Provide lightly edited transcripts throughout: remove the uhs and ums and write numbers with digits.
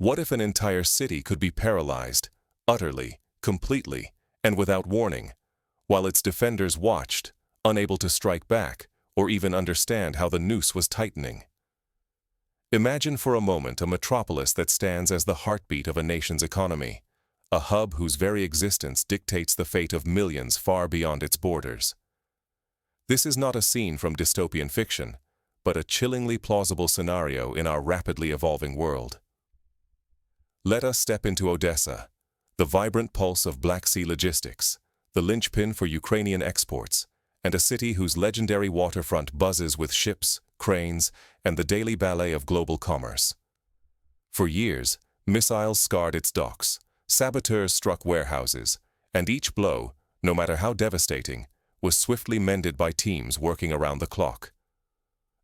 What if an entire city could be paralyzed, utterly, completely, and without warning, while its defenders watched, unable to strike back or even understand how the noose was tightening? Imagine for a moment a metropolis that stands as the heartbeat of a nation's economy, a hub whose very existence dictates the fate of millions far beyond its borders. This is not a scene from dystopian fiction, but a chillingly plausible scenario in our rapidly evolving world. Let us step into Odessa, the vibrant pulse of Black Sea logistics, the linchpin for Ukrainian exports, and a city whose legendary waterfront buzzes with ships, cranes, and the daily ballet of global commerce. For years, missiles scarred its docks, saboteurs struck warehouses, and each blow, no matter how devastating, was swiftly mended by teams working around the clock.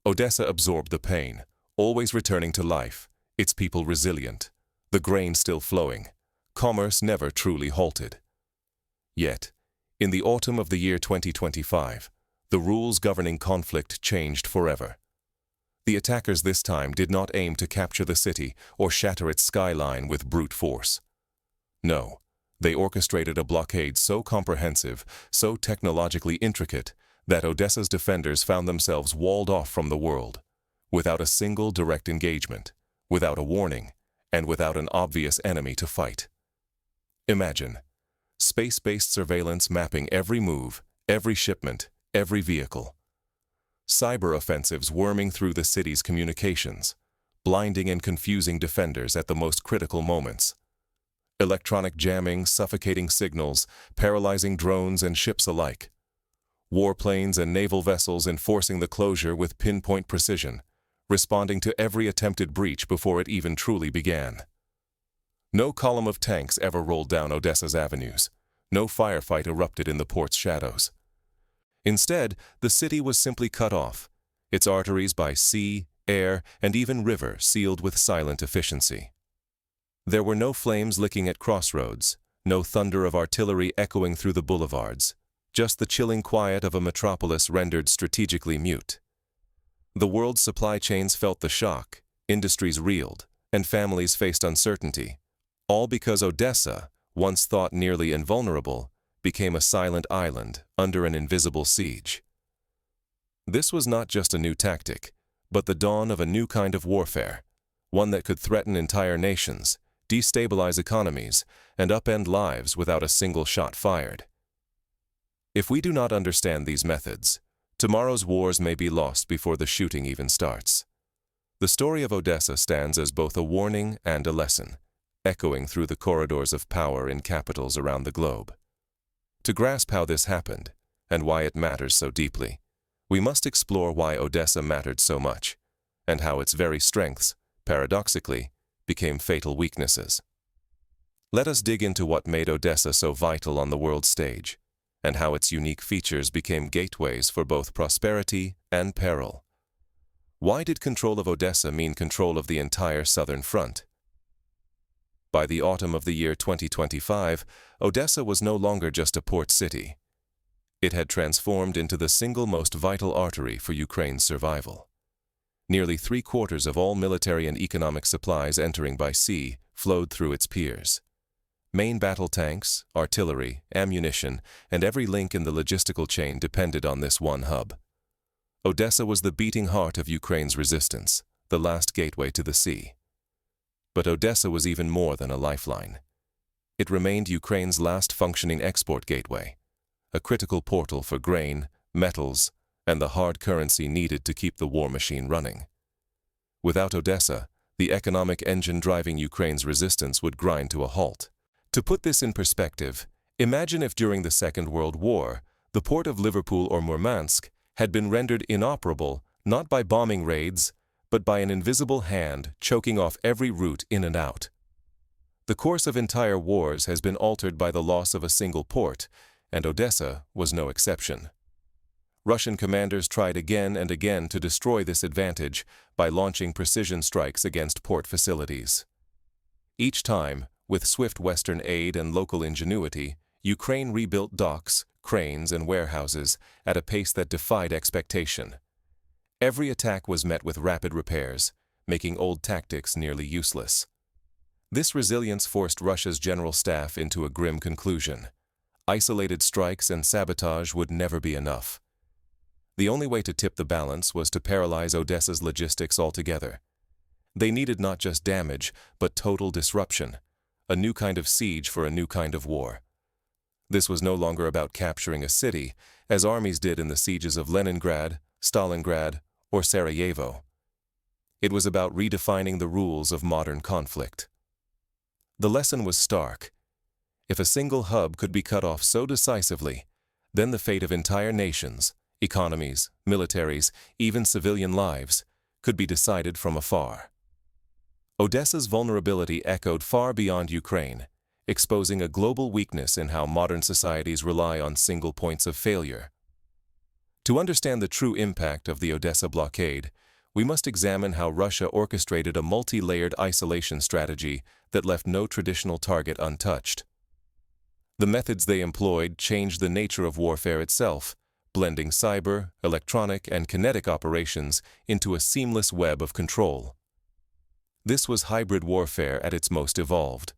Odessa absorbed the pain, always returning to life, its people resilient, the grain still flowing, commerce never truly halted. Yet, in the autumn of the year 2025, the rules governing conflict changed forever. The attackers this time did not aim to capture the city or shatter its skyline with brute force. No, they orchestrated a blockade so comprehensive, so technologically intricate, that Odessa's defenders found themselves walled off from the world, without a single direct engagement, without a warning, and without an obvious enemy to fight. Imagine space-based surveillance mapping every move, every shipment, every vehicle. Cyber offensives worming through the city's communications, blinding and confusing defenders at the most critical moments. Electronic jamming, suffocating signals, paralyzing drones and ships alike. Warplanes and naval vessels enforcing the closure with pinpoint precision, responding to every attempted breach before it even truly began. No column of tanks ever rolled down Odessa's avenues. No firefight erupted in the port's shadows. Instead, the city was simply cut off, its arteries by sea, air, and even river sealed with silent efficiency. There were no flames licking at crossroads, no thunder of artillery echoing through the boulevards, just the chilling quiet of a metropolis rendered strategically mute. The world's supply chains felt the shock, industries reeled, and families faced uncertainty, all because Odessa, once thought nearly invulnerable, became a silent island under an invisible siege. This was not just a new tactic, but the dawn of a new kind of warfare, one that could threaten entire nations, destabilize economies, and upend lives without a single shot fired. If we do not understand these methods, tomorrow's wars may be lost before the shooting even starts. The story of Odessa stands as both a warning and a lesson, echoing through the corridors of power in capitals around the globe. To grasp how this happened, and why it matters so deeply, we must explore why Odessa mattered so much, and how its very strengths, paradoxically, became fatal weaknesses. Let us dig into what made Odessa so vital on the world stage, and how its unique features became gateways for both prosperity and peril. Why did control of Odessa mean control of the entire southern front? By the autumn of the year 2025, Odessa was no longer just a port city. It had transformed into the single most vital artery for Ukraine's survival. Nearly 3/4 of all military and economic supplies entering by sea flowed through its piers. Main battle tanks, artillery, ammunition, and every link in the logistical chain depended on this one hub. Odessa was the beating heart of Ukraine's resistance, the last gateway to the sea. But Odessa was even more than a lifeline. It remained Ukraine's last functioning export gateway, a critical portal for grain, metals, and the hard currency needed to keep the war machine running. Without Odessa, the economic engine driving Ukraine's resistance would grind to a halt. To put this in perspective, imagine if during the Second World War, the port of Liverpool or Murmansk had been rendered inoperable not by bombing raids, but by an invisible hand choking off every route in and out. The course of entire wars has been altered by the loss of a single port, and Odessa was no exception. Russian commanders tried again and again to destroy this advantage by launching precision strikes against port facilities. Each time, with swift Western aid and local ingenuity, Ukraine rebuilt docks, cranes, and warehouses at a pace that defied expectation. Every attack was met with rapid repairs, making old tactics nearly useless. This resilience forced Russia's general staff into a grim conclusion. Isolated strikes and sabotage would never be enough. The only way to tip the balance was to paralyze Odessa's logistics altogether. They needed not just damage, but total disruption, a new kind of siege for a new kind of war. This was no longer about capturing a city, as armies did in the sieges of Leningrad, Stalingrad, or Sarajevo. It was about redefining the rules of modern conflict. The lesson was stark. If a single hub could be cut off so decisively, then the fate of entire nations, economies, militaries, even civilian lives, could be decided from afar. Odessa's vulnerability echoed far beyond Ukraine, exposing a global weakness in how modern societies rely on single points of failure. To understand the true impact of the Odessa blockade, we must examine how Russia orchestrated a multi-layered isolation strategy that left no traditional target untouched. The methods they employed changed the nature of warfare itself, blending cyber, electronic, and kinetic operations into a seamless web of control. This was hybrid warfare at its most evolved,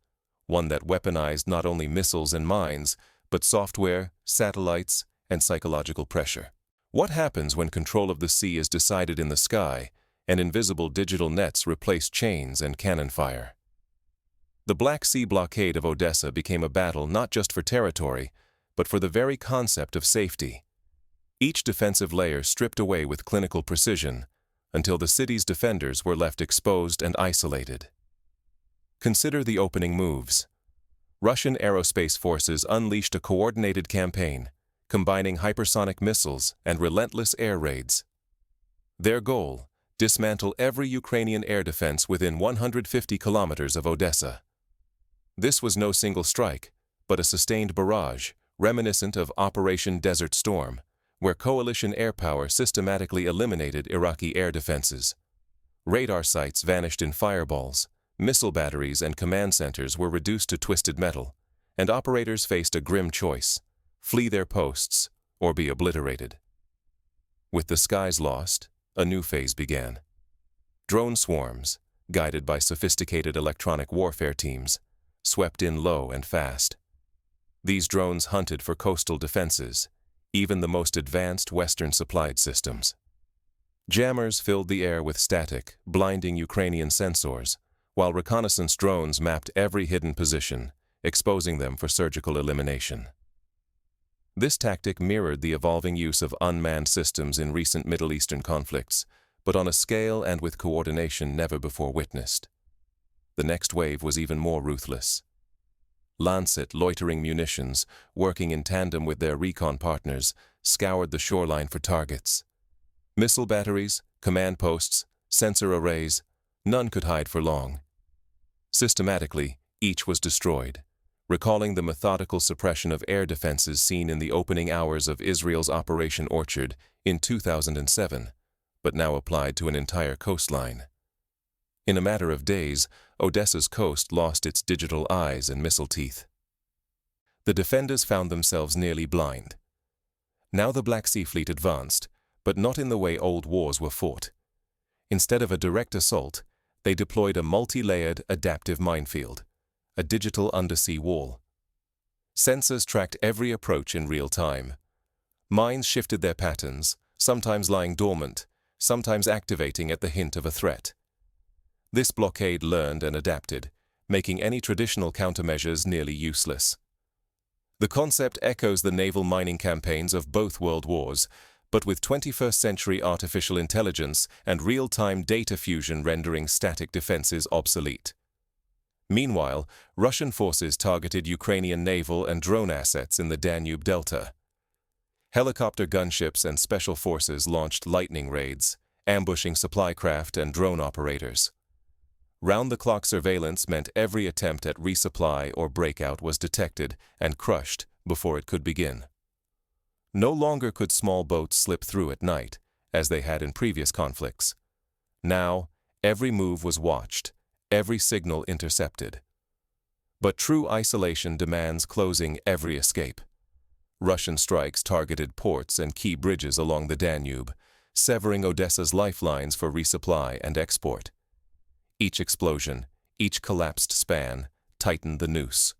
one that weaponized not only missiles and mines, but software, satellites, and psychological pressure. What happens when control of the sea is decided in the sky, and invisible digital nets replace chains and cannon fire? The Black Sea blockade of Odessa became a battle not just for territory, but for the very concept of safety. Each defensive layer stripped away with clinical precision, until the city's defenders were left exposed and isolated. Consider the opening moves. Russian aerospace forces unleashed a coordinated campaign, combining hypersonic missiles and relentless air raids. Their goal: dismantle every Ukrainian air defense within 150 kilometers of Odessa. This was no single strike, but a sustained barrage, reminiscent of Operation Desert Storm, where coalition air power systematically eliminated Iraqi air defenses. Radar sites vanished in fireballs, missile batteries and command centers were reduced to twisted metal, and operators faced a grim choice: flee their posts or be obliterated. With the skies lost, a new phase began. Drone swarms, guided by sophisticated electronic warfare teams, swept in low and fast. These drones hunted for coastal defenses, even the most advanced Western-supplied systems. Jammers filled the air with static, blinding Ukrainian sensors, while reconnaissance drones mapped every hidden position, exposing them for surgical elimination. This tactic mirrored the evolving use of unmanned systems in recent Middle Eastern conflicts, but on a scale and with coordination never before witnessed. The next wave was even more ruthless. Lancet loitering munitions, working in tandem with their recon partners, scoured the shoreline for targets. Missile batteries, command posts, sensor arrays, none could hide for long. Systematically, each was destroyed, recalling the methodical suppression of air defenses seen in the opening hours of Israel's Operation Orchard in 2007, but now applied to an entire coastline. In a matter of days, Odessa's coast lost its digital eyes and missile teeth. The defenders found themselves nearly blind. Now the Black Sea Fleet advanced, but not in the way old wars were fought. Instead of a direct assault, they deployed a multi-layered adaptive minefield, a digital undersea wall. Sensors tracked every approach in real time. Mines shifted their patterns, sometimes lying dormant, sometimes activating at the hint of a threat. This blockade learned and adapted, making any traditional countermeasures nearly useless. The concept echoes the naval mining campaigns of both world wars, but with 21st century artificial intelligence and real-time data fusion rendering static defenses obsolete. Meanwhile, Russian forces targeted Ukrainian naval and drone assets in the Danube Delta. Helicopter gunships and special forces launched lightning raids, ambushing supply craft and drone operators. Round-the-clock surveillance meant every attempt at resupply or breakout was detected and crushed before it could begin. No longer could small boats slip through at night, as they had in previous conflicts. Now, every move was watched, every signal intercepted. But true isolation demands closing every escape. Russian strikes targeted ports and key bridges along the Danube, severing Odessa's lifelines for resupply and export. Each explosion, each collapsed span tightened the noose.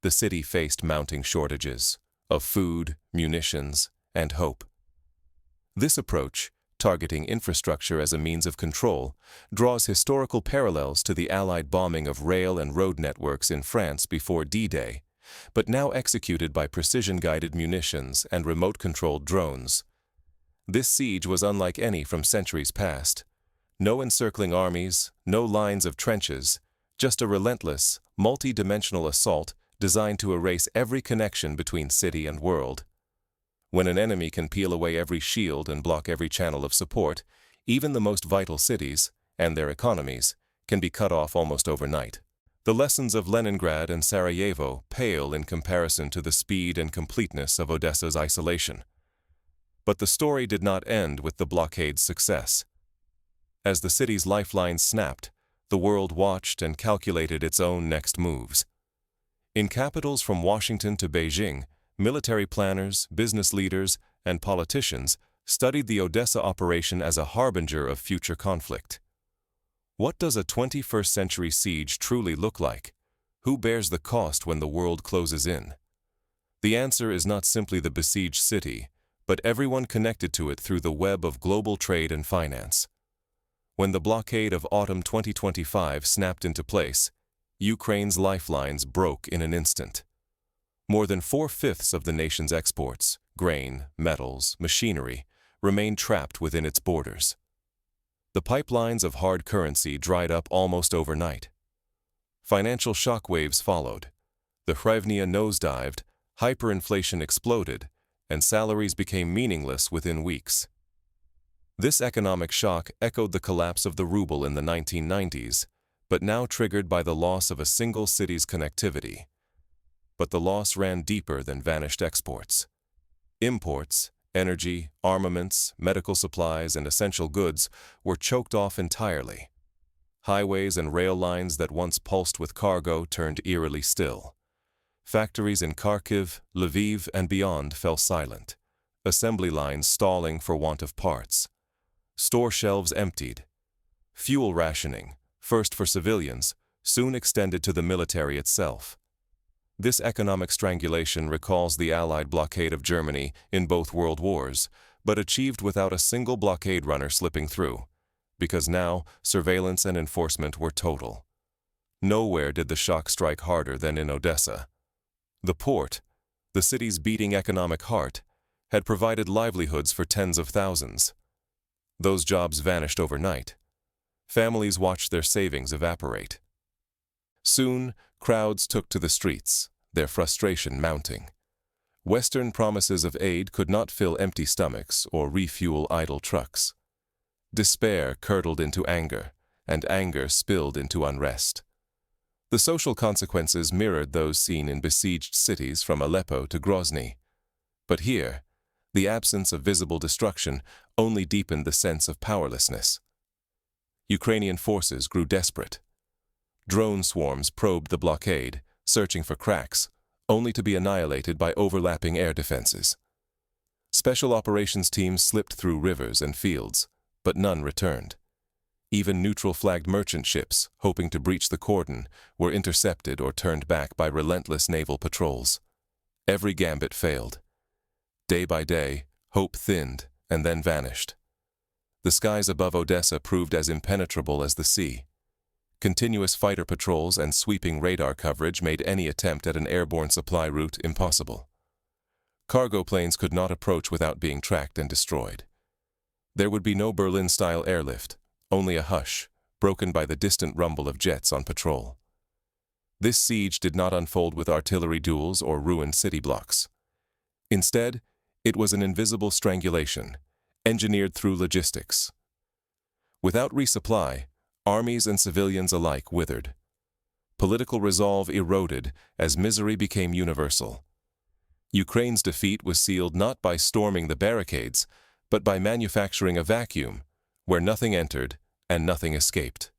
The city faced mounting shortages of food, munitions, and hope. This approach, targeting infrastructure as a means of control, draws historical parallels to the Allied bombing of rail and road networks in France before D-Day, but now executed by precision-guided munitions and remote-controlled drones. This siege was unlike any from centuries past. No encircling armies, no lines of trenches, just a relentless, multi-dimensional assault designed to erase every connection between city and world. When an enemy can peel away every shield and block every channel of support, even the most vital cities, and their economies, can be cut off almost overnight. The lessons of Leningrad and Sarajevo pale in comparison to the speed and completeness of Odessa's isolation. But the story did not end with the blockade's success. As the city's lifelines snapped, the world watched and calculated its own next moves. In capitals from Washington to Beijing, military planners, business leaders, and politicians studied the Odessa operation as a harbinger of future conflict. What does a 21st century siege truly look like? Who bears the cost when the world closes in? The answer is not simply the besieged city, but everyone connected to it through the web of global trade and finance. When the blockade of autumn 2025 snapped into place, Ukraine's lifelines broke in an instant. More than 4/5 of the nation's exports, grain, metals, machinery, remained trapped within its borders. The pipelines of hard currency dried up almost overnight. Financial shockwaves followed. The hryvnia nosedived, hyperinflation exploded, and salaries became meaningless within weeks. This economic shock echoed the collapse of the ruble in the 1990s, but now triggered by the loss of a single city's connectivity. But the loss ran deeper than vanished exports. Imports, energy, armaments, medical supplies, and essential goods were choked off entirely. Highways and rail lines that once pulsed with cargo turned eerily still. Factories in Kharkiv, Lviv, and beyond fell silent, assembly lines stalling for want of parts. Store shelves emptied. Fuel rationing, first for civilians, soon extended to the military itself. This economic strangulation recalls the Allied blockade of Germany in both world wars, but achieved without a single blockade runner slipping through, because now surveillance and enforcement were total. Nowhere did the shock strike harder than in Odessa. The port, the city's beating economic heart, had provided livelihoods for tens of thousands. Those jobs vanished overnight. Families watched their savings evaporate. Soon, crowds took to the streets, their frustration mounting. Western promises of aid could not fill empty stomachs or refuel idle trucks. Despair curdled into anger, and anger spilled into unrest. The social consequences mirrored those seen in besieged cities from Aleppo to Grozny. But here, the absence of visible destruction only deepened the sense of powerlessness. Ukrainian forces grew desperate. Drone swarms probed the blockade, searching for cracks, only to be annihilated by overlapping air defenses. Special operations teams slipped through rivers and fields, but none returned. Even neutral-flagged merchant ships, hoping to breach the cordon, were intercepted or turned back by relentless naval patrols. Every gambit failed. Day by day, hope thinned and then vanished. The skies above Odessa proved as impenetrable as the sea. Continuous fighter patrols and sweeping radar coverage made any attempt at an airborne supply route impossible. Cargo planes could not approach without being tracked and destroyed. There would be no Berlin-style airlift, only a hush, broken by the distant rumble of jets on patrol. This siege did not unfold with artillery duels or ruined city blocks. Instead, it was an invisible strangulation, engineered through logistics. Without resupply, armies and civilians alike withered. Political resolve eroded as misery became universal. Ukraine's defeat was sealed not by storming the barricades, but by manufacturing a vacuum, where nothing entered and nothing escaped.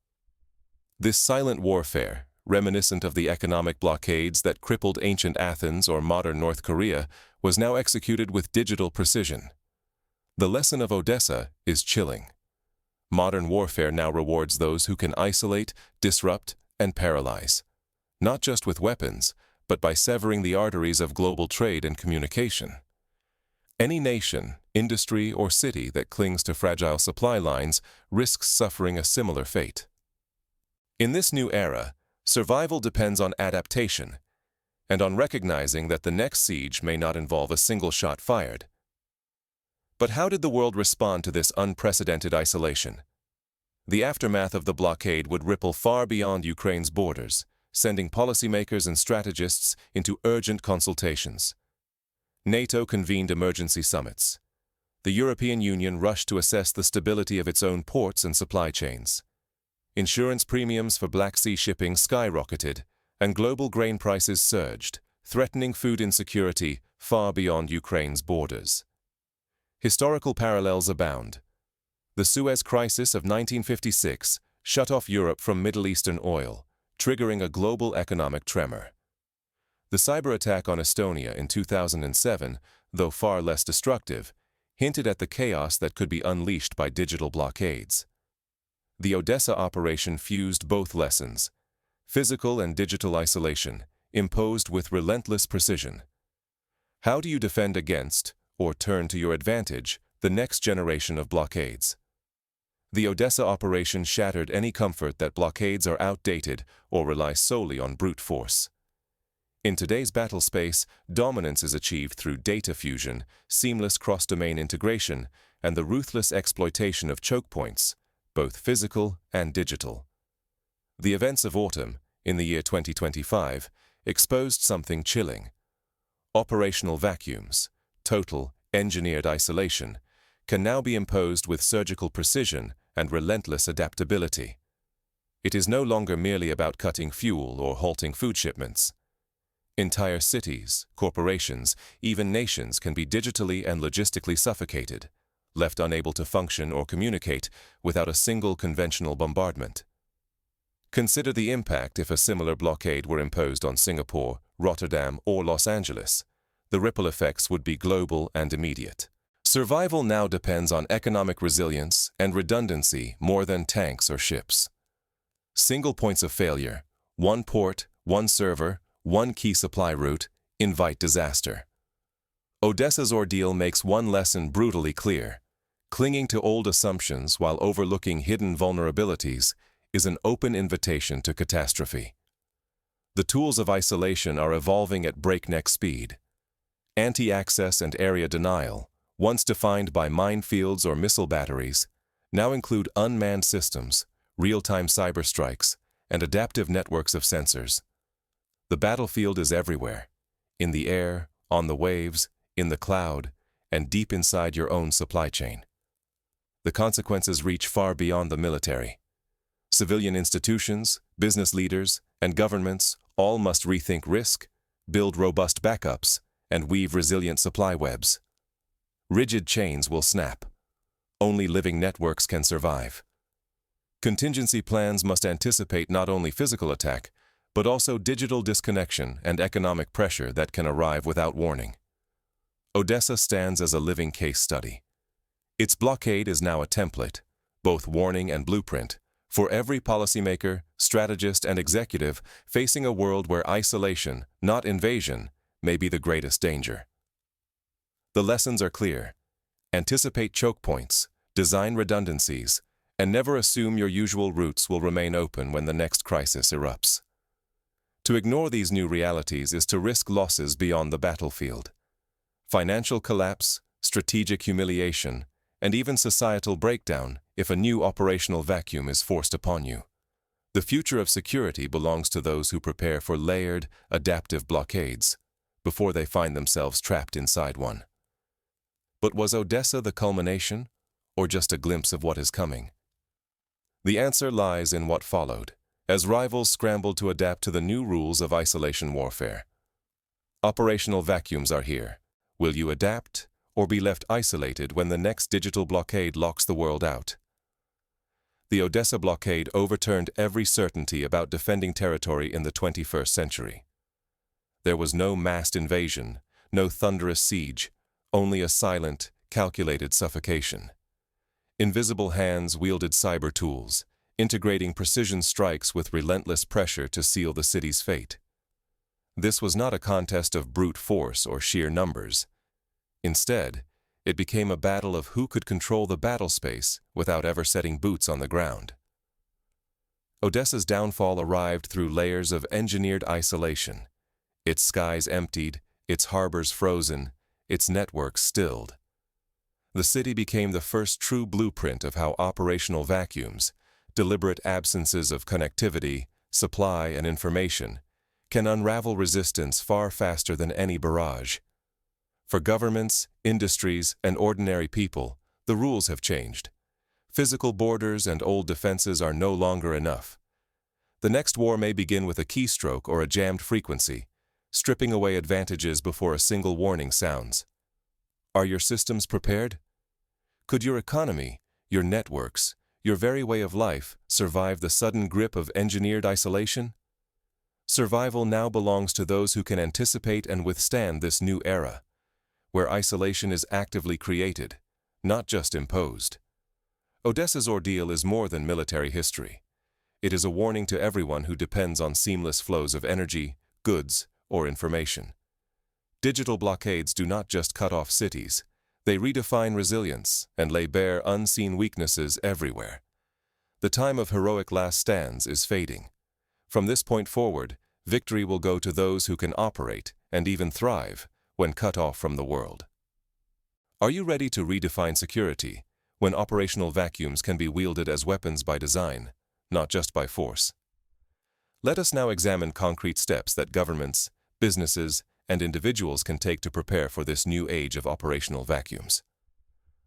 This silent warfare, reminiscent of the economic blockades that crippled ancient Athens or modern North Korea, was now executed with digital precision. The lesson of Odessa is chilling. Modern warfare now rewards those who can isolate, disrupt, and paralyze, not just with weapons, but by severing the arteries of global trade and communication. Any nation, industry, or city that clings to fragile supply lines risks suffering a similar fate. In this new era, survival depends on adaptation and on recognizing that the next siege may not involve a single shot fired. But how did the world respond to this unprecedented isolation? The aftermath of the blockade would ripple far beyond Ukraine's borders, sending policymakers and strategists into urgent consultations. NATO convened emergency summits. The European Union rushed to assess the stability of its own ports and supply chains. Insurance premiums for Black Sea shipping skyrocketed, and global grain prices surged, threatening food insecurity far beyond Ukraine's borders. Historical parallels abound. The Suez Crisis of 1956 shut off Europe from Middle Eastern oil, triggering a global economic tremor. The cyber attack on Estonia in 2007, though far less destructive, hinted at the chaos that could be unleashed by digital blockades. The Odessa operation fused both lessons: physical and digital isolation, imposed with relentless precision. How do you defend against, or turn to your advantage, the next generation of blockades? The Odessa operation shattered any comfort that blockades are outdated or rely solely on brute force. In today's battle space, dominance is achieved through data fusion, seamless cross-domain integration, and the ruthless exploitation of choke points, both physical and digital. The events of autumn, in the year 2025, exposed something chilling. Operational vacuums, total, engineered isolation, can now be imposed with surgical precision and relentless adaptability. It is no longer merely about cutting fuel or halting food shipments. Entire cities, corporations, even nations can be digitally and logistically suffocated, left unable to function or communicate without a single conventional bombardment. Consider the impact if a similar blockade were imposed on Singapore, Rotterdam, or Los Angeles. The ripple effects would be global and immediate. Survival now depends on economic resilience and redundancy more than tanks or ships. Single points of failure, one port, one server, one key supply route, invite disaster. Odessa's ordeal makes one lesson brutally clear: clinging to old assumptions while overlooking hidden vulnerabilities is an open invitation to catastrophe. The tools of isolation are evolving at breakneck speed. Anti-access and area denial, once defined by minefields or missile batteries, now include unmanned systems, real-time cyber strikes, and adaptive networks of sensors. The battlefield is everywhere: in the air, on the waves, in the cloud, and deep inside your own supply chain. The consequences reach far beyond the military. Civilian institutions, business leaders, and governments all must rethink risk, build robust backups, and weave resilient supply webs. Rigid chains will snap. Only living networks can survive. Contingency plans must anticipate not only physical attack, but also digital disconnection and economic pressure that can arrive without warning. Odessa stands as a living case study. Its blockade is now a template, both warning and blueprint, for every policymaker, strategist, and executive facing a world where isolation, not invasion, may be the greatest danger. The lessons are clear. Anticipate choke points, design redundancies, and never assume your usual routes will remain open when the next crisis erupts. To ignore these new realities is to risk losses beyond the battlefield. Financial collapse, strategic humiliation, and even societal breakdown if a new operational vacuum is forced upon you. The future of security belongs to those who prepare for layered, adaptive blockades before they find themselves trapped inside one. But was Odessa the culmination, or just a glimpse of what is coming? The answer lies in what followed, as rivals scrambled to adapt to the new rules of isolation warfare. Operational vacuums are here. Will you adapt, or be left isolated when the next digital blockade locks the world out? The Odessa blockade overturned every certainty about defending territory in the 21st century. There was no massed invasion, no thunderous siege, only a silent, calculated suffocation. Invisible hands wielded cyber tools, integrating precision strikes with relentless pressure to seal the city's fate. This was not a contest of brute force or sheer numbers. Instead, it became a battle of who could control the battle space without ever setting boots on the ground. Odessa's downfall arrived through layers of engineered isolation. Its skies emptied, its harbors frozen, its networks stilled. The city became the first true blueprint of how operational vacuums, deliberate absences of connectivity, supply, and information, can unravel resistance far faster than any barrage. For governments, industries, and ordinary people, the rules have changed. Physical borders and old defenses are no longer enough. The next war may begin with a keystroke or a jammed frequency, stripping away advantages before a single warning sounds. Are your systems prepared? Could your economy, your networks, your very way of life survive the sudden grip of engineered isolation? Survival now belongs to those who can anticipate and withstand this new era, where isolation is actively created, not just imposed. Odessa's ordeal is more than military history. It is a warning to everyone who depends on seamless flows of energy, goods, or information. Digital blockades do not just cut off cities, they redefine resilience and lay bare unseen weaknesses everywhere. The time of heroic last stands is fading. From this point forward, victory will go to those who can operate and even thrive when cut off from the world. Are you ready to redefine security when operational vacuums can be wielded as weapons by design, not just by force? Let us now examine concrete steps that governments, businesses, and individuals can take to prepare for this new age of operational vacuums.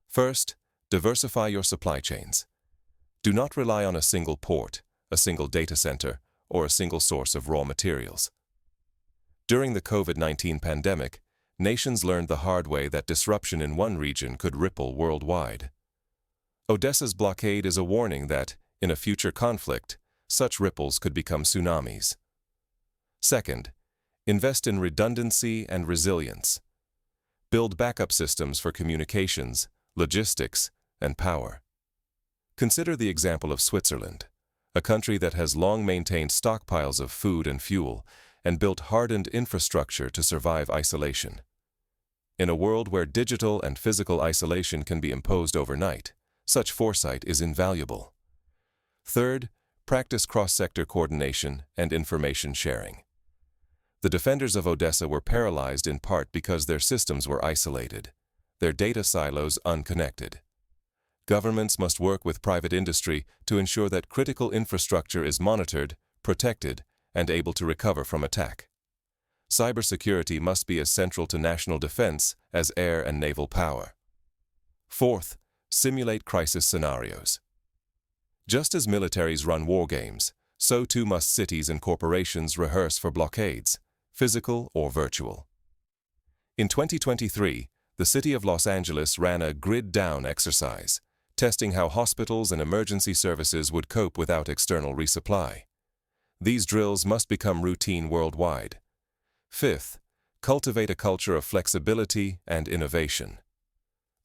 First, diversify your supply chains. Do not rely on a single port, a single data center, or a single source of raw materials. During the COVID-19 pandemic, nations learned the hard way that disruption in one region could ripple worldwide. Odessa's blockade is a warning that, in a future conflict, such ripples could become tsunamis. Second, invest in redundancy and resilience. Build backup systems for communications, logistics, and power. Consider the example of Switzerland, a country that has long maintained stockpiles of food and fuel and built hardened infrastructure to survive isolation. In a world where digital and physical isolation can be imposed overnight, such foresight is invaluable. Third, practice cross-sector coordination and information sharing. The defenders of Odessa were paralyzed in part because their systems were isolated, their data silos unconnected. Governments must work with private industry to ensure that critical infrastructure is monitored, protected, and able to recover from attack. Cybersecurity must be as central to national defense as air and naval power. Fourth, simulate crisis scenarios. Just as militaries run war games, so too must cities and corporations rehearse for blockades, physical or virtual. In 2023, the city of Los Angeles ran a grid-down exercise, testing how hospitals and emergency services would cope without external resupply. These drills must become routine worldwide. Fifth, cultivate a culture of flexibility and innovation.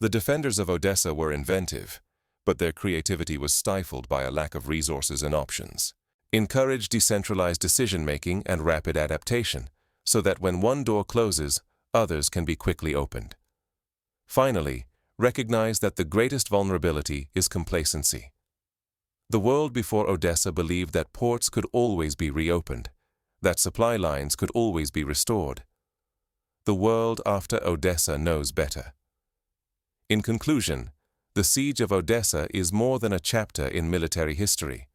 The defenders of Odessa were inventive, but their creativity was stifled by a lack of resources and options. Encourage decentralized decision-making and rapid adaptation, so that when one door closes, others can be quickly opened. Finally, recognize that the greatest vulnerability is complacency. The world before Odessa believed that ports could always be reopened, that supply lines could always be restored. The world after Odessa knows better. In conclusion, the siege of Odessa is more than a chapter in military history.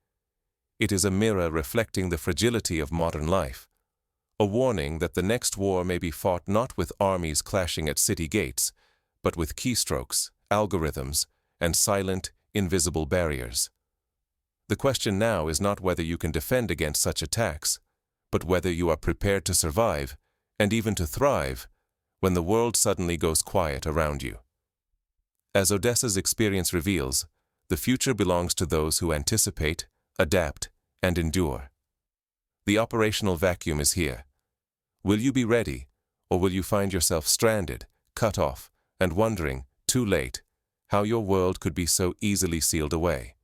It is a mirror reflecting the fragility of modern life, a warning that the next war may be fought not with armies clashing at city gates, but with keystrokes, algorithms, and silent, invisible barriers. The question now is not whether you can defend against such attacks, but whether you are prepared to survive, and even to thrive, when the world suddenly goes quiet around you. As Odessa's experience reveals, the future belongs to those who anticipate, adapt, and endure. The operational vacuum is here. Will you be ready, or will you find yourself stranded, cut off, and wondering, too late, how your world could be so easily sealed away?